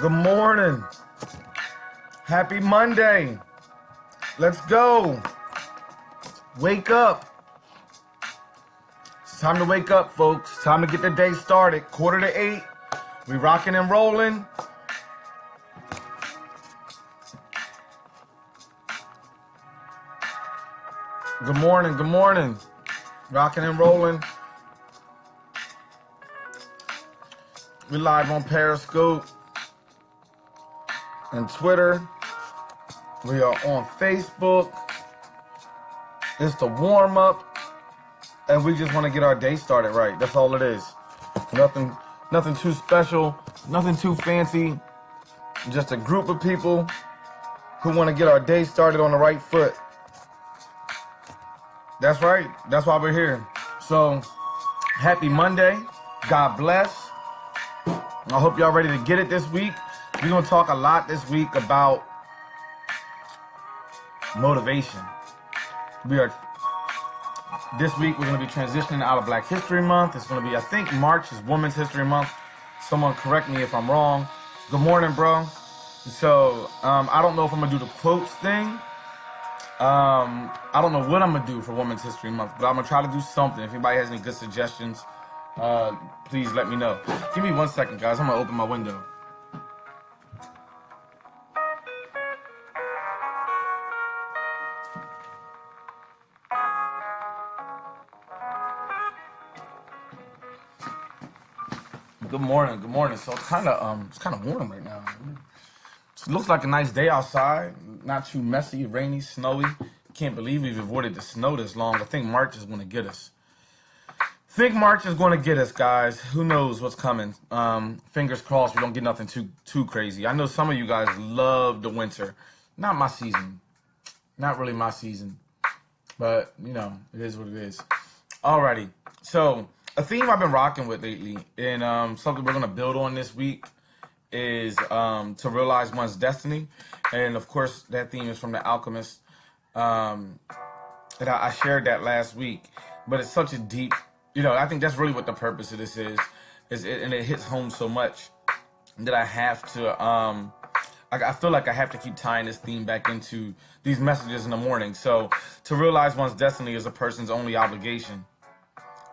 Good morning. Happy Monday. Let's go. Wake up. It's time to wake up, folks. Time to get the day started. 7:45. We rocking and rolling. Good morning. Good morning. Rocking and rolling. We live on Periscope and Twitter. We are on Facebook. It's the warm up, and we just want to get our day started right. That's all it is. Nothing too special, nothing too fancy. Just a group of people who want to get our day started on the right foot. That's right. That's why we're here. So, happy Monday. God bless. I hope y'all ready to get it this week. We're going to talk a lot this week about motivation. This week we're going to be transitioning out of Black History Month. It's going to be, I think March is Women's History Month. Someone correct me if I'm wrong. Good morning, bro. So, I don't know if I'm going to do the quotes thing. I don't know what I'm going to do for Women's History Month, but I'm going to try to do something. If anybody has any good suggestions, please let me know. Give me 1 second, guys. I'm going to open my window. Good morning. Good morning. So it's kind of warm right now. It looks like a nice day outside. Not too messy, rainy, snowy. Can't believe we've avoided the snow this long. I think March is going to get us. Guys. Who knows what's coming? Fingers crossed we don't get nothing too crazy. I know some of you guys love the winter. Not my season. Not really my season. But, you know, it is what it is. Alrighty. So, a theme I've been rocking with lately, and something we're going to build on this week, is to realize one's destiny. And, of course, that theme is from The Alchemist. And I shared that last week. But it's such a deep... You know, I think that's really what the purpose of this is and it hits home so much that I have to, I feel like I have to keep tying this theme back into these messages in the morning. So, to realize one's destiny is a person's only obligation.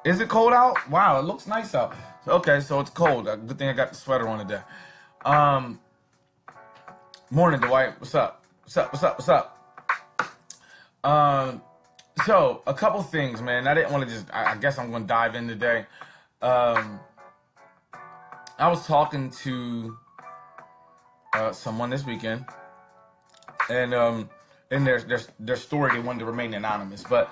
Is it cold out? Wow, it looks nice out. Okay, so it's cold. Good thing I got the sweater on today. Morning, Dwight. What's up? What's up? So, a couple things, man. I didn't want to I guess I'm going to dive in today. I was talking to someone this weekend, and in their story, they wanted to remain anonymous. But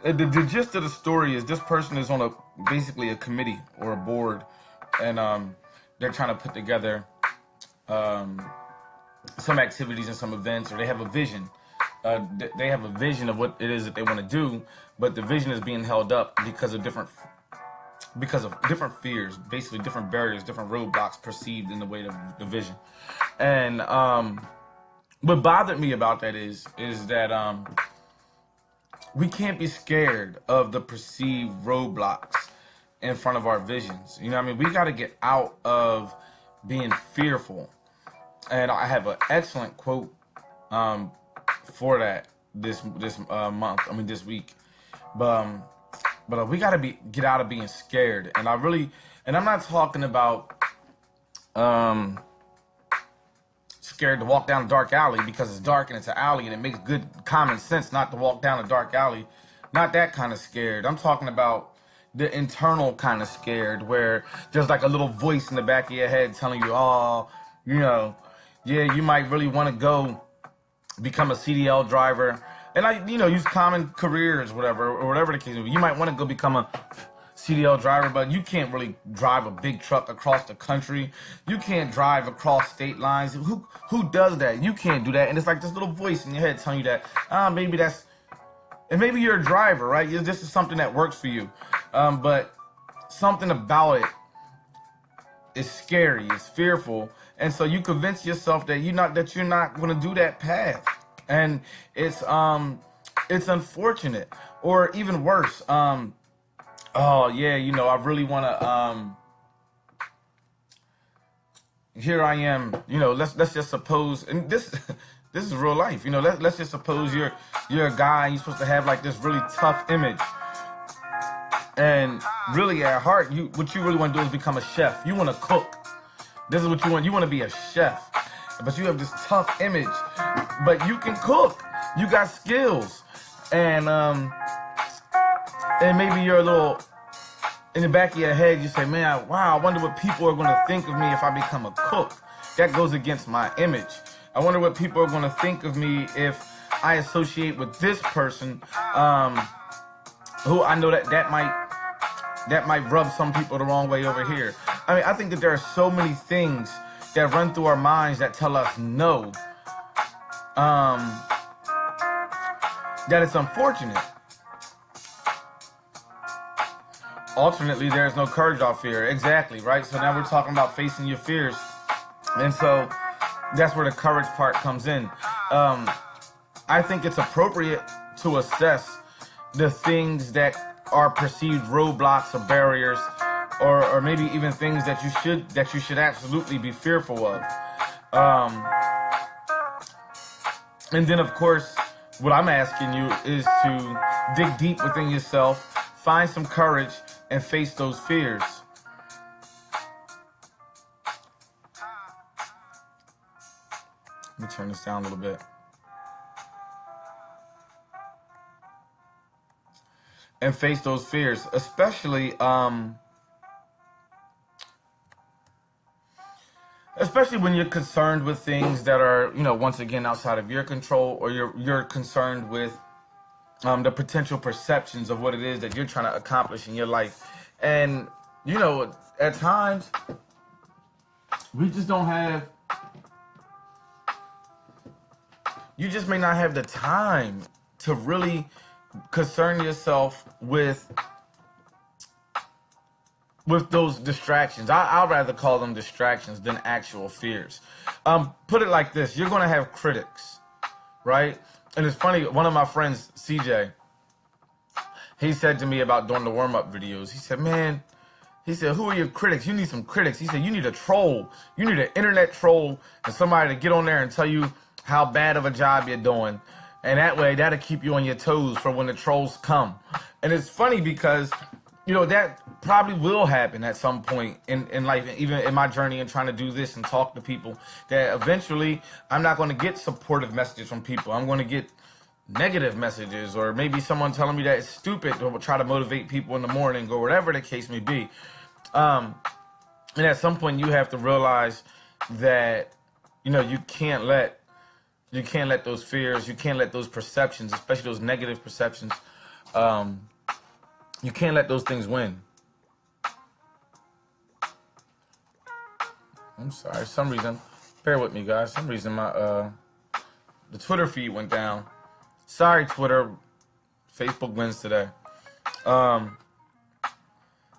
the gist of the story is this person is on basically a committee or a board, and they're trying to put together some activities and some events, or they have a vision. They have a vision of what it is that they want to do, but the vision is being held up because of different fears, basically different barriers, different roadblocks perceived in the way of the vision. And what bothered me about that is that we can't be scared of the perceived roadblocks in front of our visions. You know what I mean? We got to get out of being fearful. And I have an excellent quote for that this month. I mean this week, but we gotta get out of being scared. And I'm not talking about scared to walk down a dark alley because it's dark and it's an alley and it makes good common sense not to walk down a dark alley. Not that kind of scared. I'm talking about the internal kind of scared, where there's like a little voice in the back of your head telling you, oh, you know, yeah, you might really want to go become a CDL driver, and use common careers, whatever the case may be. You might want to go become a CDL driver, but you can't really drive a big truck across the country. You can't drive across state lines. Who does that? You can't do that. And it's like this little voice in your head telling you that, maybe you're a driver, right? This is something that works for you. But something about it is scary, it's fearful. And so you convince yourself that you're not going to do that path. And it's unfortunate. Or even worse, oh yeah, I really want to here I am, you know, let's just suppose, and this this is real life, you know, let's just suppose you're a guy, and you're supposed to have like this really tough image, and really at heart, what you really want to do is become a chef. You want to cook. This is what you want. You want to be a chef, but you have this tough image, but you can cook. You got skills, and maybe you're a little, in the back of your head, you say, man, wow, I wonder what people are going to think of me if I become a cook. That goes against my image. I wonder what people are going to think of me if I associate with this person, who I know that might rub some people the wrong way over here. I mean, I think that there are so many things that run through our minds that tell us no, that it's unfortunate. Alternately, there is no courage without fear. Exactly, right? So now we're talking about facing your fears. And so that's where the courage part comes in. I think it's appropriate to assess the things that are perceived roadblocks or barriers, or maybe even things that you should absolutely be fearful of. And then, of course, what I'm asking you is to dig deep within yourself, find some courage, and face those fears. Let me turn this down a little bit. And face those fears, especially when you're concerned with things that are, you know, once again, outside of your control, or you're concerned with the potential perceptions of what it is that you're trying to accomplish in your life. And, you know, at times, we just don't have, you just may not have the time to really concern yourself with those distractions. I'd rather call them distractions than actual fears. Put it like this. You're going to have critics, right? And it's funny, one of my friends, CJ, he said to me about doing the warm-up videos, he said, man, he said, who are your critics? You need some critics. He said, you need a troll. You need an internet troll and somebody to get on there and tell you how bad of a job you're doing. And that way, that'll keep you on your toes for when the trolls come. And it's funny because, you know, that probably will happen at some point in life, even in my journey and trying to do this and talk to people, that eventually I'm not going to get supportive messages from people. I'm going to get negative messages, or maybe someone telling me that it's stupid to try to motivate people in the morning, or whatever the case may be. And at some point you have to realize that, you know, you can't let those fears, you can't let those perceptions, especially those negative perceptions, you can't let those things win. I'm sorry, some reason, bear with me guys, some reason my the Twitter feed went down. Sorry Twitter, Facebook wins today.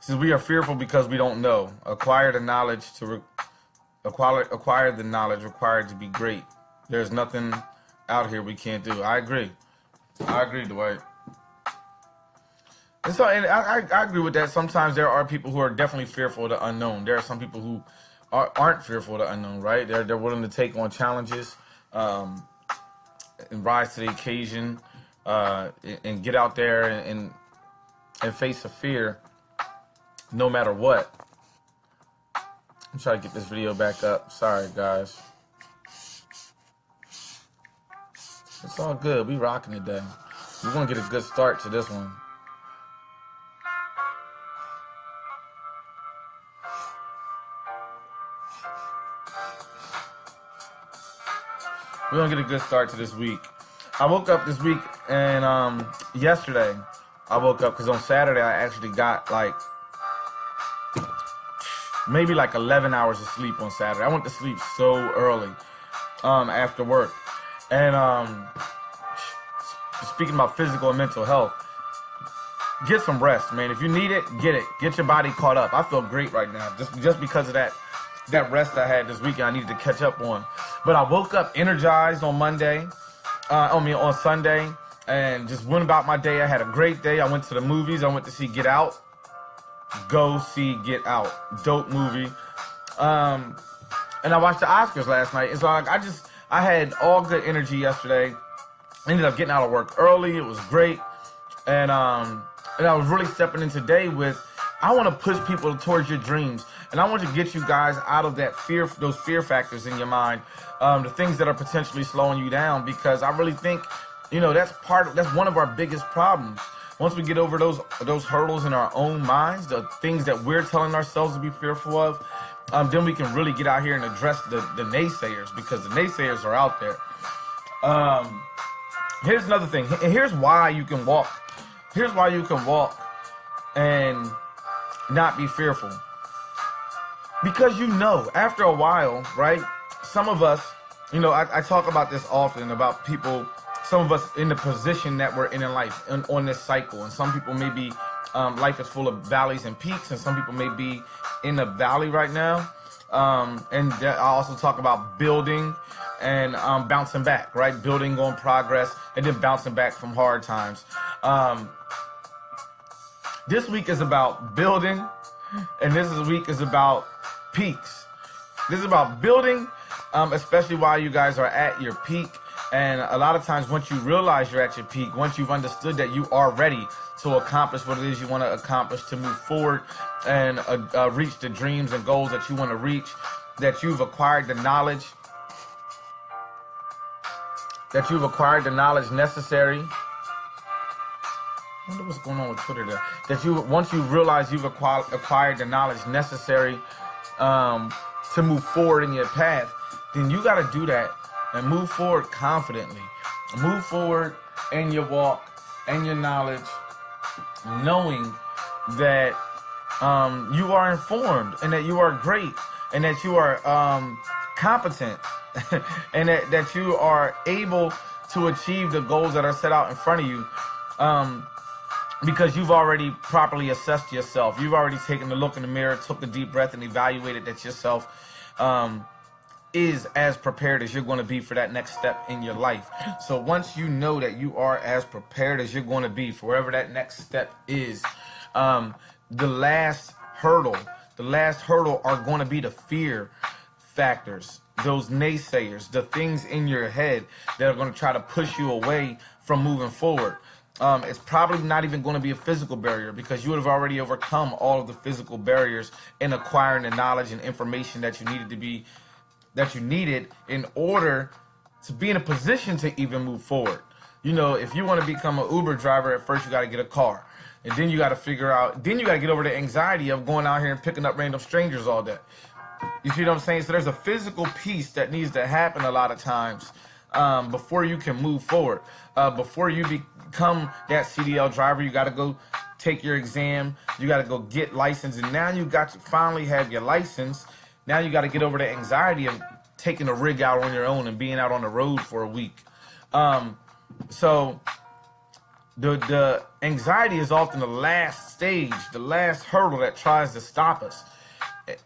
Since we are fearful because we don't know, acquire the knowledge acquire the knowledge required to be great. There's nothing out here we can't do. I agree, Dwight. And so, and I agree with that. Sometimes there are people who are definitely fearful of the unknown. There are some people who aren't fearful of the unknown, right? They're willing to take on challenges, and rise to the occasion, and get out there and face a fear, no matter what. I'm trying to get this video back up. Sorry, guys. It's all good. We rocking today. We're gonna get a good start to this one. We're gonna get a good start to this week. I woke up this week, and yesterday I woke up because on Saturday I actually got like maybe like 11 hours of sleep on Saturday. I went to sleep so early after work. And speaking about physical and mental health, get some rest, man. If you need it, get it. Get your body caught up. I feel great right now, just because of that rest I had this weekend. I needed to catch up on. But I woke up energized on on Sunday, and just went about my day. I had a great day. I went to the movies. I went to see Get Out. Go see Get Out. Dope movie. And I watched the Oscars last night. And so like, I had all good energy yesterday. Ended up getting out of work early. It was great. And I was really stepping in today with, I want to push people towards your dreams. And I want to get you guys out of that fear, those fear factors in your mind, the things that are potentially slowing you down, because I really think, you know, that's one of our biggest problems. Once we get over those hurdles in our own minds, the things that we're telling ourselves to be fearful of, then we can really get out here and address the naysayers, because the naysayers are out there. Here's another thing, and here's why you can walk. Here's why you can walk and not be fearful. Because you know, after a while, right? Some of us, you know, I talk about this often, about people, some of us in the position that we're in life, on this cycle. And some people may be, life is full of valleys and peaks, and some people may be in the valley right now. And I also talk about building and bouncing back, right? Building on progress, and then bouncing back from hard times. This week is about building, and this week is about peaks. This is about building, especially while you guys are at your peak. And a lot of times, once you realize you're at your peak, once you've understood that you are ready to accomplish what it is you want to accomplish, to move forward and reach the dreams and goals that you want to reach, that you've acquired the knowledge, necessary. I wonder what's going on with Twitter there. Once you realize you've acquired the knowledge necessary to move forward in your path, then you got to do that and move forward confidently. Move forward in your walk and your knowledge, knowing that you are informed, and that you are great, and that you are competent, and that you are able to achieve the goals that are set out in front of you. Because you've already properly assessed yourself. You've already taken a look in the mirror, took a deep breath, and evaluated that yourself is as prepared as you're going to be for that next step in your life. So once you know that you are as prepared as you're going to be for wherever that next step is, the last hurdle are going to be the fear factors, those naysayers, the things in your head that are going to try to push you away from moving forward. It's probably not even going to be a physical barrier, because you would have already overcome all of the physical barriers in acquiring the knowledge and information that you needed in order to be in a position to even move forward. You know, if you want to become an Uber driver, at first you got to get a car, and then you got to get over the anxiety of going out here and picking up random strangers all day. You see what I'm saying? So there's a physical piece that needs to happen a lot of times before you can move forward. Before you become that CDL driver, you got to go take your exam. You got to go get licensed. And now you got to finally have your license. Now you got to get over the anxiety of taking a rig out on your own and being out on the road for a week. So the anxiety is often the last stage, the last hurdle that tries to stop us.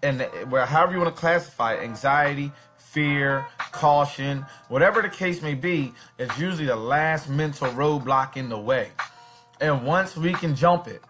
And however you want to classify it, anxiety, fear, caution, whatever the case may be, it's usually the last mental roadblock in the way. And once we can jump it,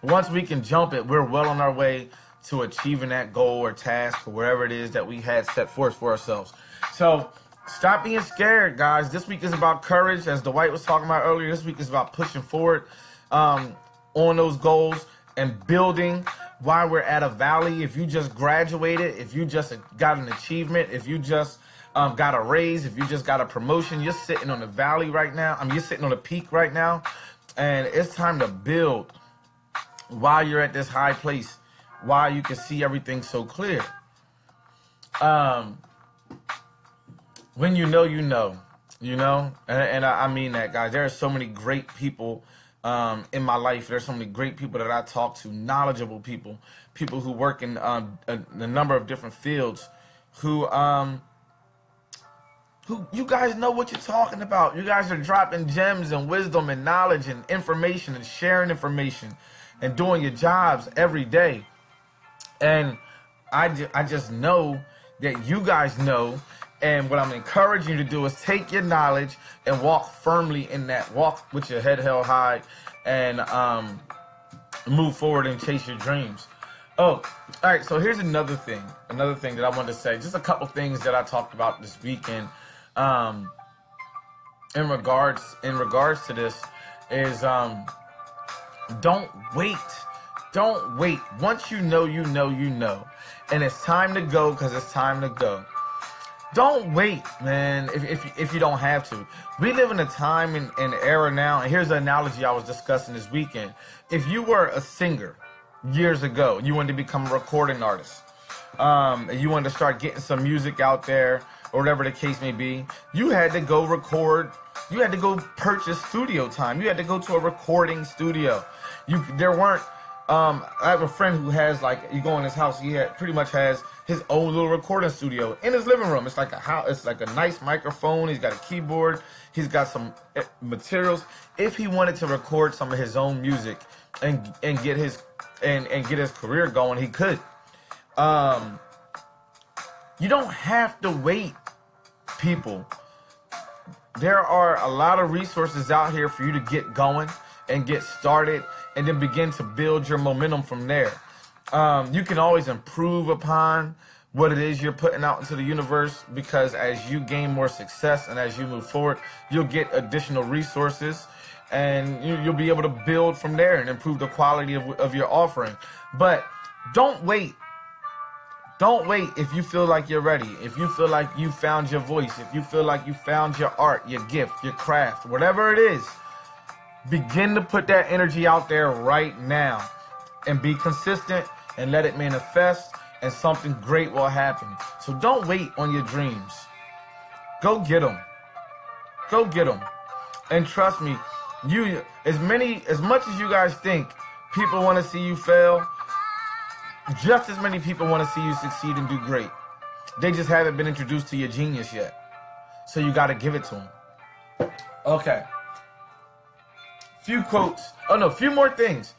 we're well on our way to achieving that goal or task or wherever it is that we had set forth for ourselves. So stop being scared, guys. This week is about courage, as Dwight was talking about earlier. This week is about pushing forward on those goals and building while we're at a valley. If you just graduated, if you just got an achievement, if you just got a raise, if you just got a promotion, you're sitting on the valley right now. You're sitting on the peak right now, and it's time to build while you're at this high place, while you can see everything so clear. When you know, and I mean that, guys. There are so many great people in my life. There's so many great people that I talk to, knowledgeable people who work in a number of different fields, who you guys know what you're talking about. You guys are dropping gems and wisdom and knowledge and information and sharing information and doing your jobs every day. And I just know that you guys know. And what I'm encouraging you to do is take your knowledge and walk firmly in that. Walk with your head held high and move forward and chase your dreams. Oh, all right. So here's another thing. Another thing that I wanted to say. Just a couple things that I talked about this weekend. Um, in regards to this is don't wait. Don't wait. Once you know, you know, you know, and it's time to go because it's time to go. Don't wait, man, if you don't have to. We live in a time and era now, and here's an analogy I was discussing this weekend. If you were a singer years ago, you wanted to become a recording artist, and you wanted to start getting some music out there, or whatever the case may be, you had to go record, you had to go purchase studio time, you had to go to a recording studio. There weren't, I have a friend who has, like, you go in his house, pretty much has his own little recording studio in his living room. It's like a house. It's like a nice microphone. He's got a keyboard. He's got some materials. If he wanted to record some of his own music and get his career going, he could. You don't have to wait, people. There are a lot of resources out here for you to get going and get started, and then begin to build your momentum from there. You can always improve upon what it is you're putting out into the universe, because as you gain more success and as you move forward, you'll get additional resources, and you'll be able to build from there and improve the quality of your offering. But don't wait. Don't wait if you feel like you're ready, if you feel like you found your voice, if you feel like you found your art, your gift, your craft, whatever it is. Begin to put that energy out there right now and be consistent and let it manifest, and something great will happen. So don't wait on your dreams. Go get them. Go get them. And trust me, as much as you guys think people want to see you fail, just as many people want to see you succeed and do great. They just haven't been introduced to your genius yet. So you got to give it to them. Okay. Few quotes. Oh no, few more things.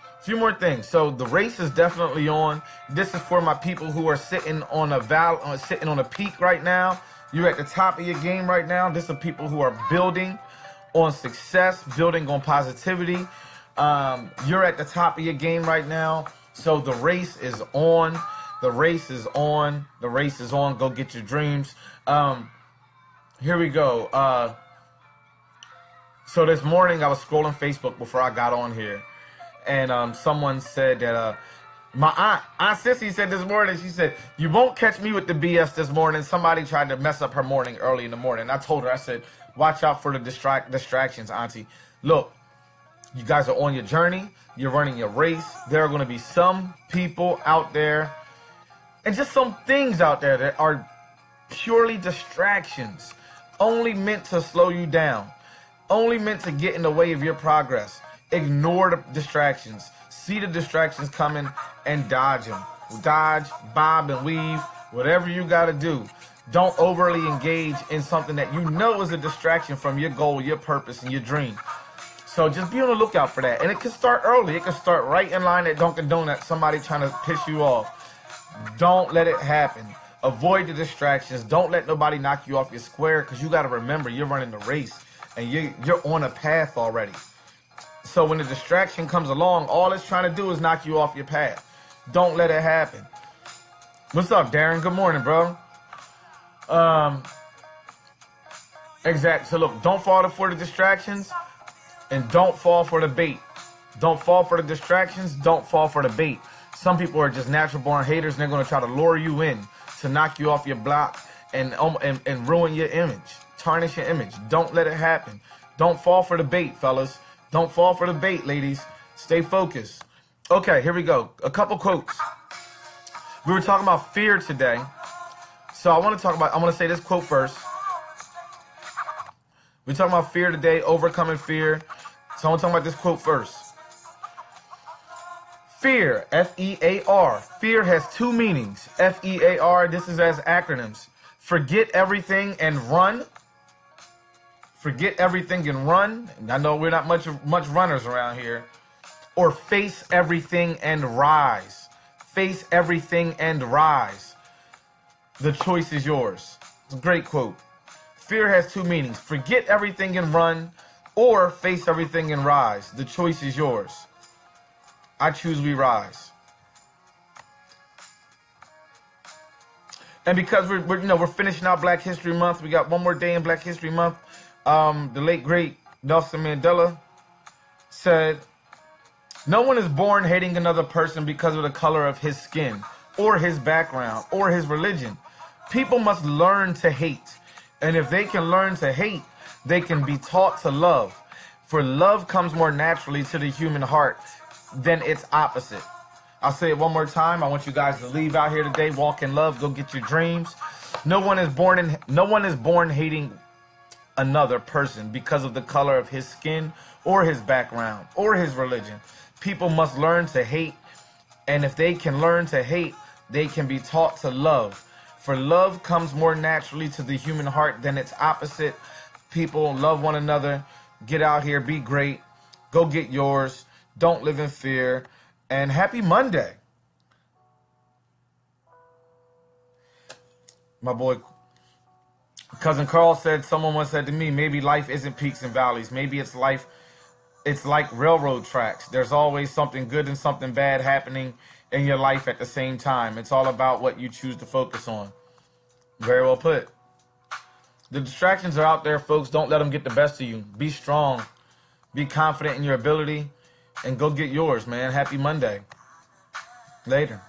So the race is definitely on. This is for my people who are sitting on a peak right now. You're at the top of your game right now. This is people who are building on success, building on positivity. You're at the top of your game right now. So the race is on. The race is on. The race is on. Go get your dreams. Here we go. So this morning I was scrolling Facebook before I got on here, and someone said that my aunt Sissy said this morning, she said, "You won't catch me with the BS this morning. Somebody tried to mess up her morning early in the morning." And I told her, I said, "Watch out for the distractions, Auntie. Look, you guys are on your journey. You're running your race. There are going to be some people out there and just some things out there that are purely distractions, only meant to slow you down, only meant to get in the way of your progress. Ignore the distractions. See the distractions coming and dodge them. Dodge, bob, and weave, whatever you got to do. Don't overly engage in something that you know is a distraction from your goal, your purpose, and your dream. So just be on the lookout for that. And it can start early. It can start right in line at Dunkin' Donuts, somebody trying to piss you off. Don't let it happen. Avoid the distractions. Don't let nobody knock you off your square, because you got to remember you're running the race and you're on a path already. So when the distraction comes along, all it's trying to do is knock you off your path. Don't let it happen. What's up, Darren? Good morning, bro. Exactly. So look, don't fall for the distractions. And don't fall for the bait. Don't fall for the distractions. Don't fall for the bait. Some people are just natural born haters, and they're going to try to lure you in to knock you off your block and ruin your image, tarnish your image. Don't let it happen. Don't fall for the bait, fellas. Don't fall for the bait, ladies. Stay focused. Okay, here we go. A couple quotes. We were talking about fear today. So I want to say this quote first. We're talking about fear today, overcoming fear. So I want to talk about this quote first. Fear, F-E-A-R. Fear has two meanings. F-E-A-R, this is as acronyms. Forget everything and run. Forget everything and run. I know we're not much runners around here. Or face everything and rise. Face everything and rise. The choice is yours. It's a great quote. Fear has two meanings. Forget everything and run, or face everything and rise. The choice is yours. I choose we rise. And because we're finishing out Black History Month, we got one more day in Black History Month. The late great Nelson Mandela said, "No one is born hating another person because of the color of his skin, or his background, or his religion. People must learn to hate. And if they can learn to hate, they can be taught to love. For love comes more naturally to the human heart than its opposite." I'll say it one more time. I want you guys to leave out here today. Walk in love. Go get your dreams. No one is born hating another person because of the color of his skin or his background or his religion. People must learn to hate. And if they can learn to hate, they can be taught to love. For love comes more naturally to the human heart than its opposite. People, love one another. Get out here. Be great. Go get yours. Don't live in fear. And happy Monday. My boy, Cousin Carl said, someone once said to me, maybe life isn't peaks and valleys. Maybe it's life. It's like railroad tracks. There's always something good and something bad happening in your life at the same time. It's all about what you choose to focus on. Very well put. The distractions are out there, folks. Don't let them get the best of you. Be strong. Be confident in your ability. And go get yours, man. Happy Monday. Later.